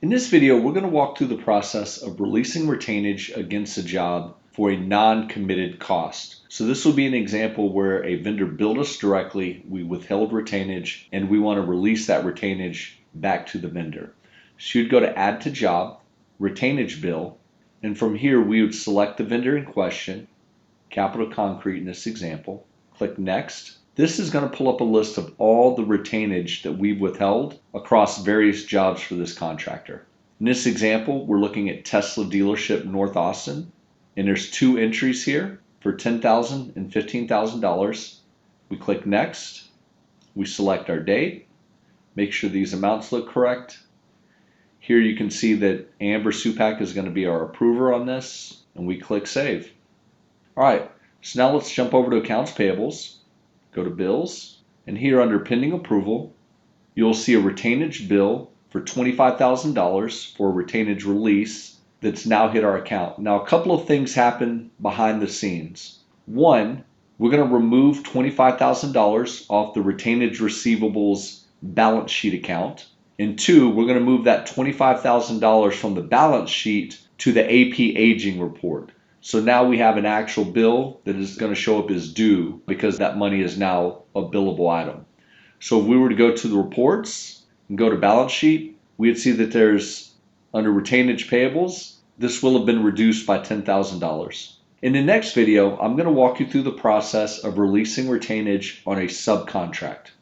In this video, we're going to walk through the process of releasing retainage against a job for a non-committed cost. So this will be an example where a vendor billed us directly, we withheld retainage, and we want to release that retainage back to the vendor. So you'd go to Add to Job, Retainage Bill, and from here we would select the vendor in question, Capital Concrete in this example, click Next. This is going to pull up a list of all the retainage that we've withheld across various jobs for this contractor. In this example, we're looking at Tesla dealership North Austin, and there's two entries here for $10,000 and $15,000. We click Next. We select our date. Make sure these amounts look correct. Here you can see that Amber Supak is going to be our approver on this, and we click Save. All right, so now let's jump over to Accounts Payables. Go to Bills, and here under Pending Approval, you'll see a retainage bill for $25,000 for a retainage release that's now hit our account. Now, a couple of things happen behind the scenes. One, we're going to remove $25,000 off the retainage receivables balance sheet account. And two, we're going to move that $25,000 from the balance sheet to the AP aging report. So now we have an actual bill that is going to show up as due because that money is now a billable item. So if we were to go to the reports and go to balance sheet, we'd see that there's under retainage payables, this will have been reduced by $10,000. In the next video, I'm going to walk you through the process of releasing retainage on a subcontract.